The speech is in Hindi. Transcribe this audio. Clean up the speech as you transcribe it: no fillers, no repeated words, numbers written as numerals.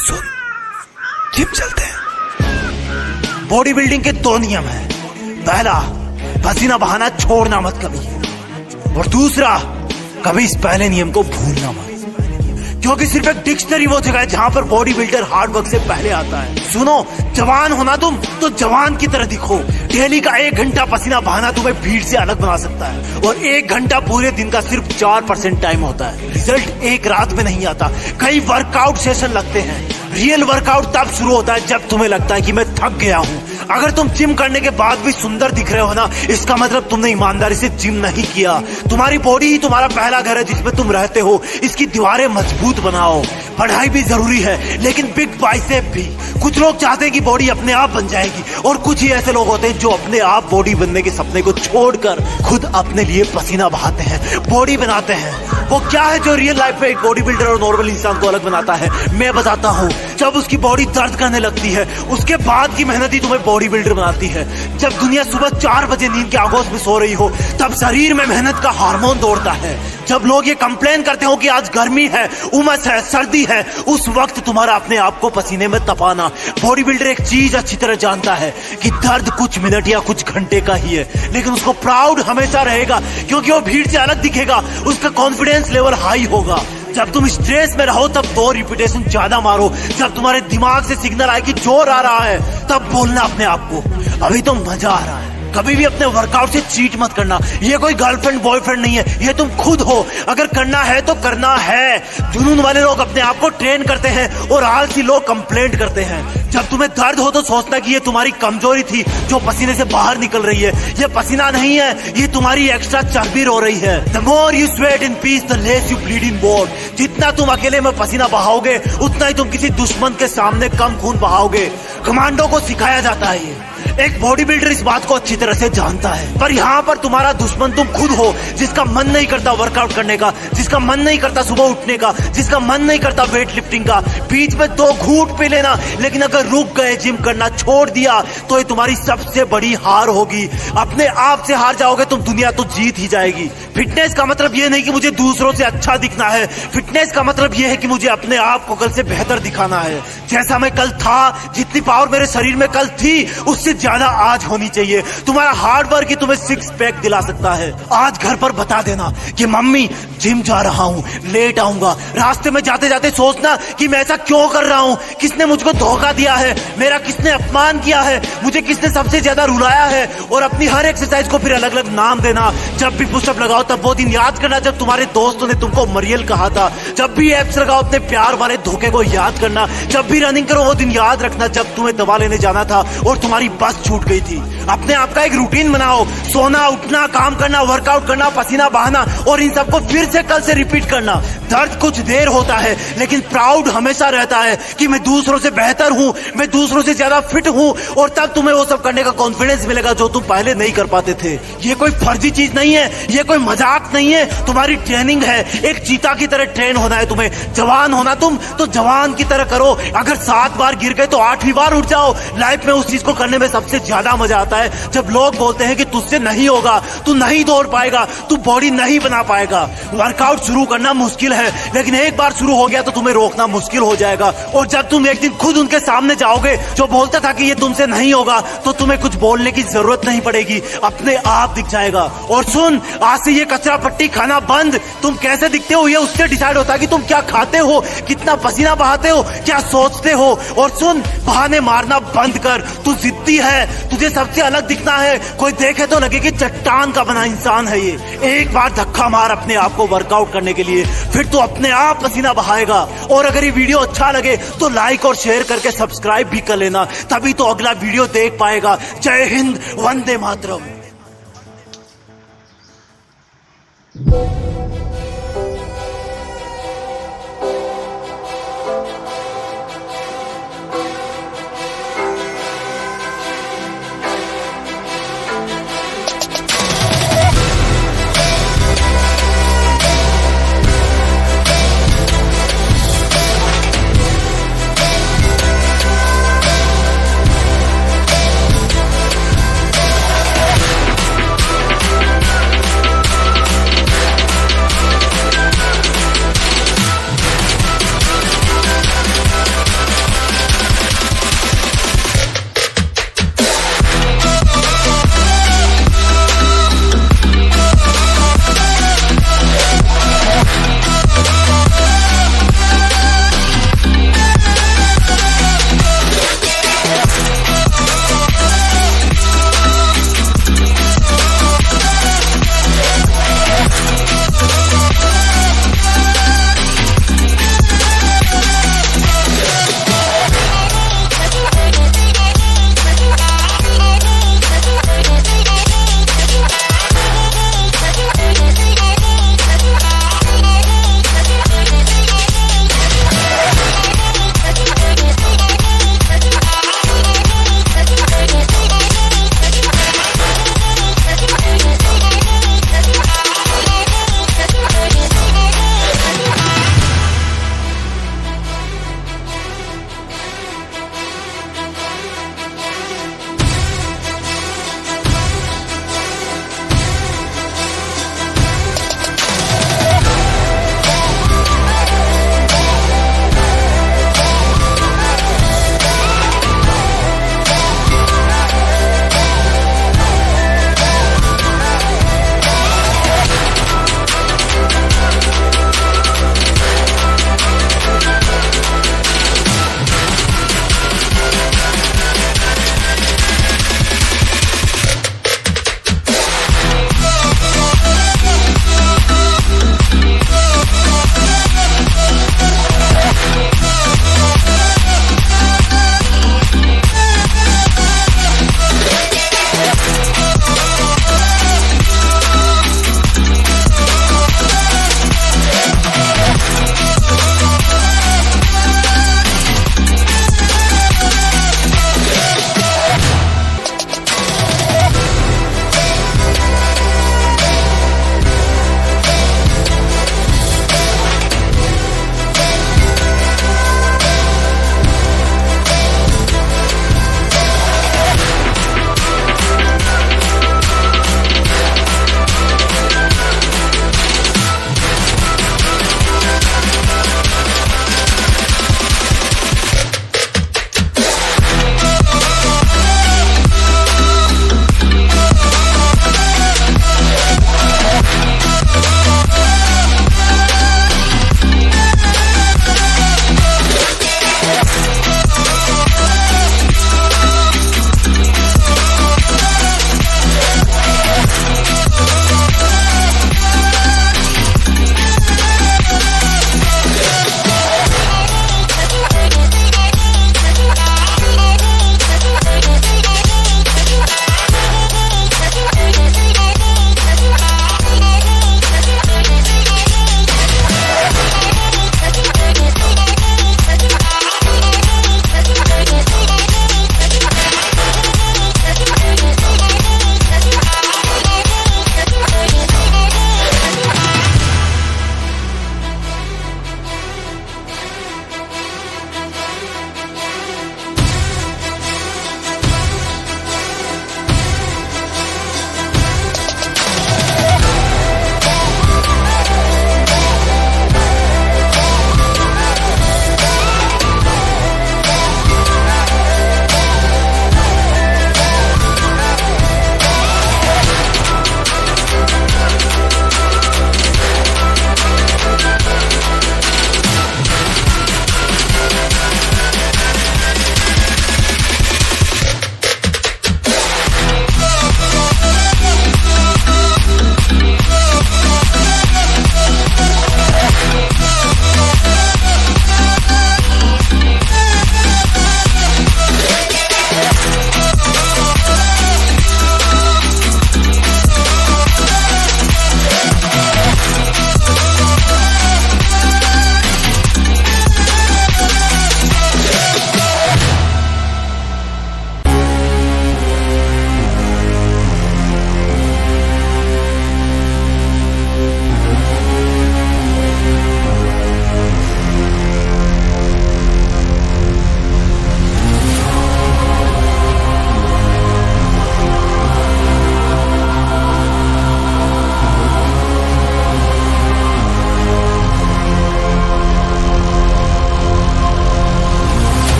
सुन, जिम चलते हैं। बॉडी बिल्डिंग के 2 नियम हैं। पहला, पसीना बहाना छोड़ना मत कभी, और दूसरा, कभी इस पहले नियम को भूलना मत, क्योंकि सिर्फ एक डिक्शनरी वो जगह है जहां पर बॉडी बिल्डर हार्ड वर्क से पहले आता है। सुनो, जवान होना तुम तो जवान की तरह दिखो। डेली का 1 घंटा पसीना बहाना तुम्हें भीड़ से अलग बना सकता है, और 1 घंटा पूरे दिन का सिर्फ 4% टाइम होता है। रिजल्ट एक रात में नहीं आता, कई वर्कआउट सेशन लगते हैं। रियल वर्कआउट तब शुरू होता है जब तुम्हें लगता है कि मैं थक गया हूँ। अगर तुम जिम करने के बाद भी सुंदर दिख रहे हो ना, इसका मतलब तुमने ईमानदारी से जिम नहीं किया। तुम्हारी बॉडी ही तुम्हारा पहला घर है जिसमें तुम रहते हो। इसकी दीवारें मजबूत बनाओ। पढ़ाई भी जरूरी है, लेकिन बिग बाइसेप भी। कुछ लोग चाहते हैं कि बॉडी अपने आप बन जाएगी, और कुछ ही ऐसे लोग होते हैं जो अपने आप बॉडी बनने के सपने को छोड़कर खुद अपने लिए पसीना बहाते हैं, बॉडी बनाते हैं। वो क्या है जो रियल लाइफ में एक बॉडी बिल्डर और नॉर्मल इंसान को अलग बनाता है? मैं बताता हूँ। जब उसकी बॉडी दर्द करने लगती है, उसके बाद की मेहनत ही तुम्हें बॉडी बिल्डर बनाती है। जब दुनिया सुबह 4 बजे नींद के आगोश में सो रही हो, तब शरीर में मेहनत का हार्मोन दौड़ता है। जब लोग ये कंप्लेन करते हो कि आज गर्मी है, उमस है, सर्दी है, उस वक्त तुम्हारा अपने आप को पसीने में तपाना। बॉडी बिल्डर एक चीज अच्छी तरह जानता है कि दर्द कुछ मिनट या कुछ घंटे का ही है, लेकिन उसको प्राउड हमेशा रहेगा, क्योंकि वो भीड़ से अलग दिखेगा। उसका कॉन्फिडेंस लेवल हाई होगा। जब तुम स्ट्रेस में रहो तब 2 रिपीटेशन ज्यादा मारो। जब तुम्हारे दिमाग से सिग्नल आए कि जोर आ रहा है, तब बोलना अपने आप को, अभी तो मजा आ रहा है। कभी भी अपने वर्कआउट से चीट मत करना। ये कोई गर्लफ्रेंड बॉयफ्रेंड नहीं है, ये तुम खुद हो। अगर करना है तो करना है। जुनून वाले लोग अपने आप को ट्रेन करते हैं, और आलसी लोग कंप्लेंट करते हैं। जब तुम्हें दर्द हो तो सोचना कि ये तुम्हारी कमजोरी थी जो पसीने से बाहर निकल रही है। ये पसीना नहीं है, ये तुम्हारी एक्स्ट्रा चर्बी रो रही है। The more you sweat in peace, the less you bleed in war. जितना तुम अकेले में पसीना बहाओगे, उतना ही तुम किसी दुश्मन के सामने कम खून बहाओगे। कमांडो को सिखाया जाता है ये। एक बॉडी बिल्डर इस बात को अच्छी तरह से जानता है, पर यहाँ पर तुम्हारा दुश्मन तुम खुद हो, जिसका मन नहीं करता वर्कआउट करने का, जिसका मन नहीं करता सुबह उठने का, जिसका मन नहीं करता वेट लिफ्टिंग का। बीच में 2 घूंट पी लेना, लेकिन अगर रुक गए, जिम करना छोड़ दिया, तो ये तुम्हारी सबसे बड़ी हार होगी। अपने आप से हार जाओगे तुम, दुनिया तो जीत ही जाएगी। फिटनेस का मतलब ये नहीं कि मुझे दूसरों से अच्छा दिखना है। फिटनेस का मतलब ये है कि मुझे अपने आप को कल से बेहतर दिखाना है। जैसा मैं कल था, जितनी पावर मेरे शरीर में कल थी, उससे ज्यादा आज होनी चाहिए। तुम्हारा हार्ड वर्क ही तुम्हें 6 पैक दिला सकता है। आज घर पर बता देना कि मम्मी जिम जा रहा हूँ, लेट आऊंगा। रास्ते में जाते जाते सोचना कि मैं ऐसा क्यों कर रहा हूँ, किसने मुझको धोखा दिया है, मेरा किसने अपमान किया है, मुझे किसने सबसे ज्यादा रुलाया है। और अपनी हर एक्सरसाइज को फिर अलग अलग नाम देना। जब भी पुशअप लगाओ तब वो दिन याद करना जब तुम्हारे दोस्तों ने तुमको मरियल कहा था। जब भी एप्स लगाओ अपने प्यार वाले धोखे को याद करना। जब भी रनिंग करो वो दिन याद रखना जब तुम्हें दवा लेने जाना था और तुम्हारी बस छूट गई थी। अपने आप का एक रूटीन बनाओ। सोना, उठना, काम करना, वर्कआउट करना, पसीना बहाना, और इन सबको फिर से कल से रिपीट करना। दर्द कुछ देर होता है, लेकिन प्राउड हमेशा रहता है कि मैं दूसरों से बेहतर हूँ, मैं दूसरों से ज्यादा फिट हूँ। और तब तुम्हें वो सब करने का कॉन्फिडेंस मिलेगा जो तुम पहले नहीं कर पाते थे। ये कोई फर्जी चीज नहीं है, ये कोई मजाक नहीं है, तुम्हारी ट्रेनिंग है। एक चीता की तरह ट्रेन होना है तुम्हें। जवान होना तुम तो जवान की तरह करो। अगर 7 बार गिर गए तो 8वीं बार उठ जाओ। लाइफ में उस चीज को करने में सबसे ज्यादा मजा आता है जब लोग बोलते हैं कि तुझसे नहीं होगा, तू नहीं दौड़ पाएगा, तू बॉडी नहीं बना पाएगा। वर्कआउट शुरू करना मुश्किल है, लेकिन एक बार शुरू हो गया तो तुम्हें रोकना मुश्किल हो जाएगा। और जब तुम एक दिन खुद उनके सामने जाओगे जो बोलता था कि ये तुमसे नहीं होगा, तो तुम्हें कुछ बोलने की जरूरत नहीं पड़ेगी, अपने आप दिख जाएगा। और सुन, आज से ये कचरा पट्टी खाना बंद। तुम कैसे दिखते हो ये उससे डिसाइड होता है कि तुम क्या खाते हो, कितना पसीना बहाते हो, क्या सोचते हो। और सुन, बहाने मारना बंद कर। तू जिद्दी है, तुझे सबसे अलग दिखना है। कोई देखे तो लगे कि चट्टान का बना इंसान है ये। एक बार धक्का मार अपने आप को वर्कआउट करने के लिए, फिर तो अपने आप पसीना बहाएगा। और अगर ये वीडियो अच्छा लगे तो लाइक और शेयर करके सब्सक्राइब भी कर लेना, तभी तो अगला वीडियो देख पाएगा। जय हिंद, वंदे मातरम।